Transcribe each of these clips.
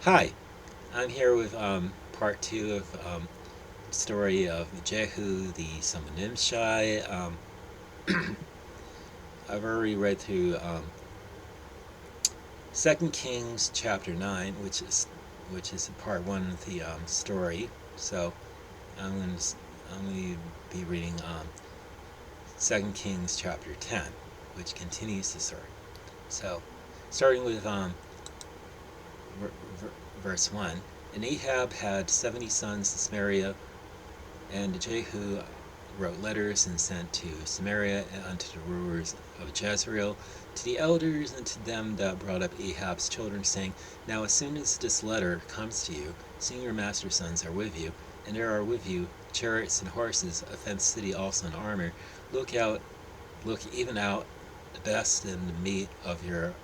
Hi, I'm here with part two of story of Jehu, the son of Nimshi. I've already read through 2 Kings chapter 9, which is part one of the story. So I'm going to be reading 2 Kings chapter 10, which continues the story. So starting with verse 1. And Ahab had 70 sons in Samaria, and Jehu wrote letters and sent to Samaria and unto the rulers of Jezreel, to the elders and to them that brought up Ahab's children, saying, Now as soon as this letter comes to you, seeing your master's sons are with you, and there are with you chariots and horses, a fenced city also in armor, look even out the best and the meat of your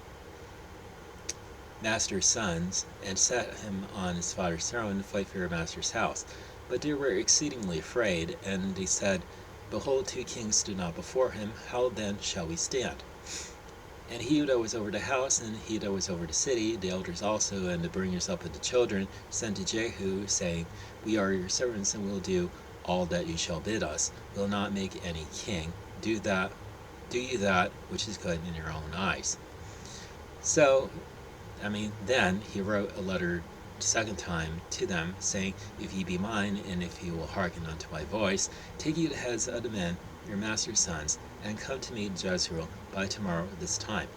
master's sons, and set him on his father's throne, and fight for your master's house. But they were exceedingly afraid, and they said, Behold, 2 kings stood not before him, how then shall we stand? And he that was over the house, and he that was over the city, the elders also, and the bringers up of the children, sent to Jehu, saying, We are your servants, and will do all that you shall bid us. Will not make any king. Do you that which is good in your own eyes. So then he wrote a letter the second time to them, saying, If ye be mine, and if ye will hearken unto my voice, take ye the heads of the men, your master's sons, and come to me to Jezreel by tomorrow at this time.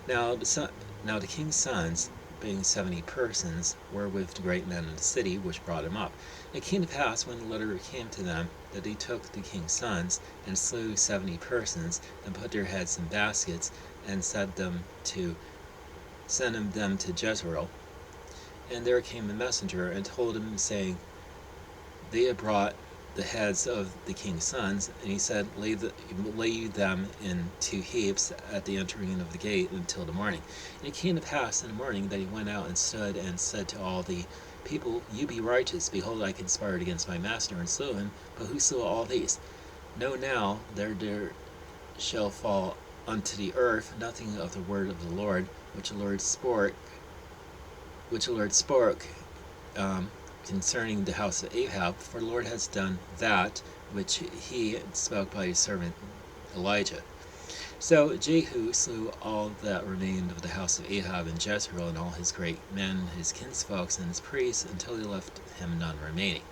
Now the king's sons, being 70 persons, were with the great men of the city, which brought him up. It came to pass, when the letter came to them, that they took the king's sons, and slew 70 persons, and put their heads in baskets, and sent them to Jezreel. And there came a messenger, and told him, saying, They had brought the heads of the king's sons, and he said, Lay them in 2 heaps at the entering of the gate until the morning. And it came to pass in the morning that he went out and stood, and said to all the people, You be righteous, behold, I conspired against my master, and slew him. But who slew all these? Know now there shall fall unto the earth nothing of the word of the Lord, which the Lord spoke concerning the house of Ahab, for the Lord has done that which he spoke by his servant Elijah. So Jehu slew all that remained of the house of Ahab in Jezreel, and all his great men, his kinsfolks, and his priests, until he left him none remaining.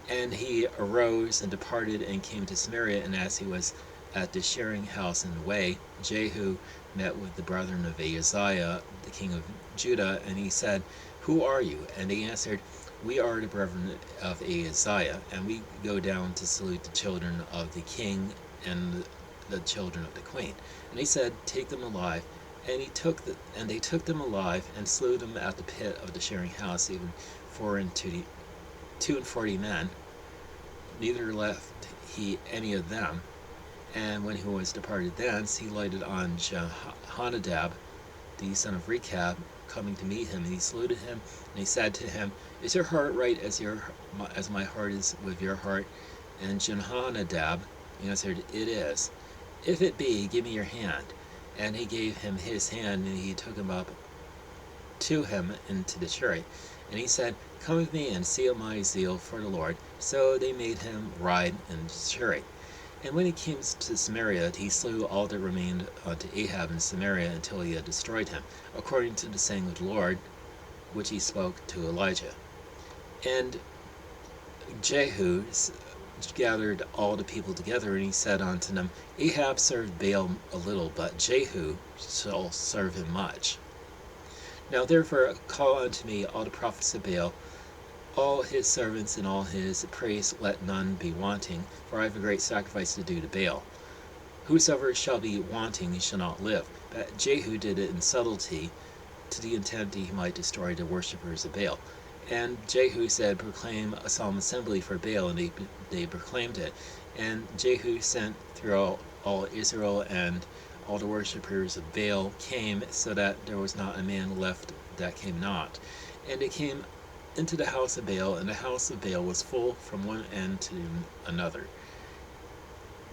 And he arose and departed, and came to Samaria, and as he was at the shearing house in the way, Jehu met with the brethren of Ahaziah, the king of Judah, and he said, Who are you? And they answered, We are the brethren of Ahaziah, and we go down to salute the children of the king and the children of the queen. And he said, Take them alive. And they took them alive, and slew them at the pit of the shearing house, even 42 men. Neither left he any of them. And when he was departed thence, he lighted on Jehonadab, the son of Rechab, coming to meet him, and he saluted him, and he said to him, Is your heart right as my heart is with your heart? And Jehonadab answered, It is. If it be, give me your hand. And he gave him his hand, and he took him up to him into the chariot. And he said, Come with me, and see my zeal for the Lord. So they made him ride in the chariot. And when he came to Samaria, he slew all that remained unto Ahab in Samaria, until he had destroyed him, according to the saying of the Lord, which he spoke to Elijah. And Jehu gathered all the people together, and he said unto them, Ahab served Baal a little, but Jehu shall serve him much. Now therefore call unto me all the prophets of Baal, all his servants and all his priests, let none be wanting, for I have a great sacrifice to do to Baal. Whosoever shall be wanting, he shall not live. But Jehu did it in subtlety, to the intent that he might destroy the worshippers of Baal. And Jehu said, Proclaim a solemn assembly for Baal, and they proclaimed it. And Jehu sent through all Israel, and all the worshippers of Baal came, so that there was not a man left that came not. And they came into the house of Baal, and the house of Baal was full from one end to another.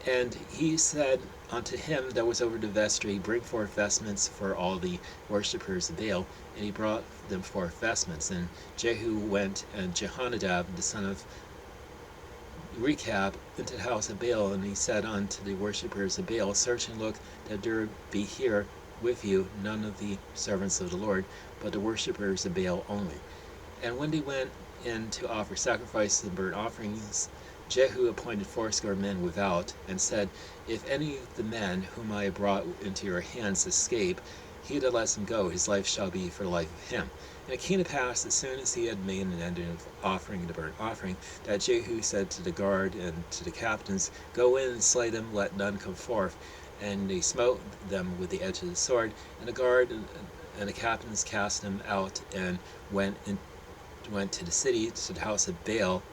And he said unto him that was over the vestry, Bring forth vestments for all the worshippers of Baal. And he brought them forth vestments. And Jehu went, and Jehonadab, the son of Rechab, into the house of Baal. And he said unto the worshippers of Baal, Search and look, that there be here with you none of the servants of the Lord, but the worshippers of Baal only. And when they went in to offer sacrifices and burnt offerings, Jehu appointed fourscore men without, and said, If any of the men whom I have brought into your hands escape, he that lets him go, his life shall be for the life of him. And it came to pass, as soon as he had made an end of offering the burnt offering, that Jehu said to the guard and to the captains, Go in and slay them, let none come forth. And they smote them with the edge of the sword, and the guard and the captains cast them out, and went to the city, to the house of Baal.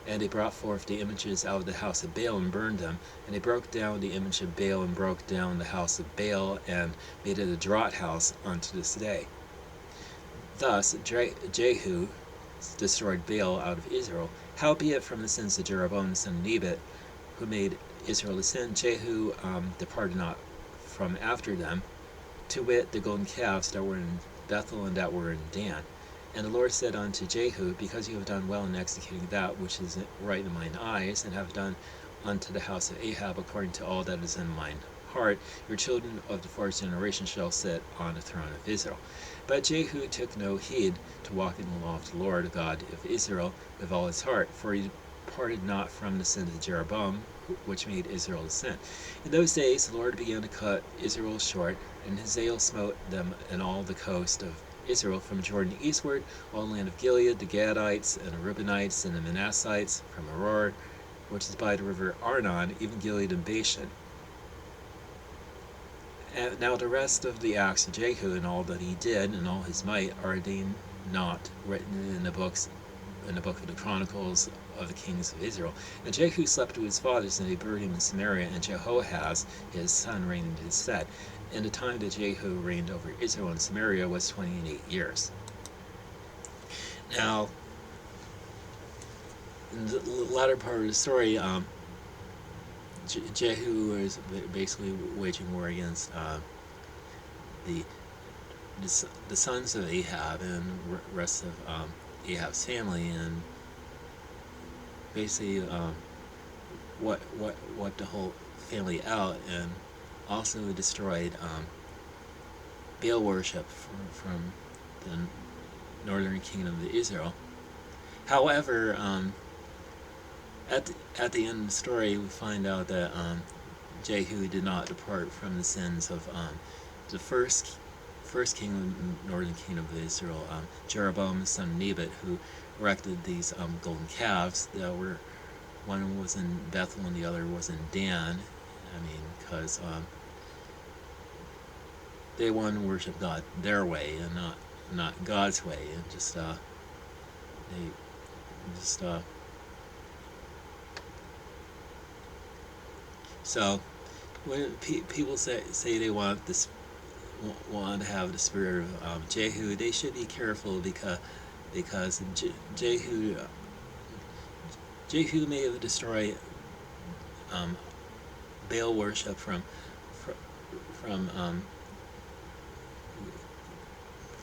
And they brought forth the images out of the house of Baal and burned them. And they broke down the image of Baal and broke down the house of Baal and made it a draught house unto this day. Thus Jehu destroyed Baal out of Israel. Howbeit from the sins of Jeroboam son of Nebat, who made Israel to sin, Jehu departed not from after them, to wit, the golden calves that were in Bethel and that were in Dan. And the Lord said unto Jehu, Because you have done well in executing that which is right in mine eyes, and have done unto the house of Ahab according to all that is in mine heart, your children of the fourth generation shall sit on the throne of Israel. But Jehu took no heed to walk in the law of the Lord God of Israel with all his heart, for he departed not from the sin of Jeroboam, which made Israel to sin. In those days the Lord began to cut Israel short, and Hazael smote them in all the coast of Israel from Jordan eastward, all the land of Gilead, the Gadites, and the Reubenites, and the Manassites, from Aroer, which is by the river Arnon, even Gilead and Bashan. And now the rest of the acts of Jehu, and all that he did, and all his might, are they not written in the book of the Chronicles of the kings of Israel? And Jehu slept with his fathers, and they buried him in Samaria, and Jehoahaz his son reigned in his stead. And the time that Jehu reigned over Israel and Samaria was 28 years. Now, in the latter part of the story, Jehu is basically waging war against the sons of Ahab and rest of Ahab's family, and basically what the whole family out, and also destroyed Baal worship from the northern kingdom of Israel. However, at the end of the story, we find out that Jehu did not depart from the sins of the first king of the northern kingdom of Israel, Jeroboam son of Nebat, who erected these golden calves that were, one was in Bethel and the other was in Dan. I mean, because they wanted to worship God their way and not God's way, and just so when people say they want to have the spirit of Jehu, they should be careful, because Jehu may have destroyed Baal worship from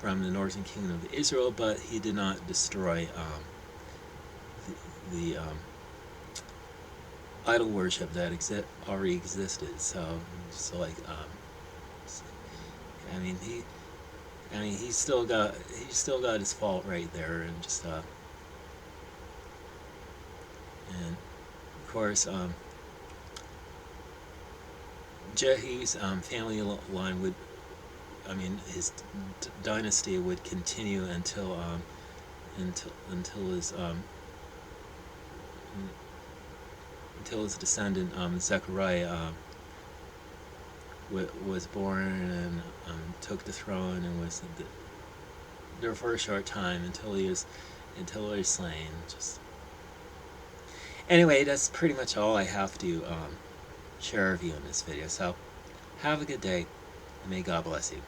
the northern kingdom of Israel, but he did not destroy the idol worship that already existed. So like, he still got his fault right there, and just and of course Jehu's family line would, his dynasty would continue until his descendant Zechariah was born and took the throne, and was there for a short time until he was slain. Just anyway, that's pretty much all I have to share with you in this video. So have a good day, and may God bless you.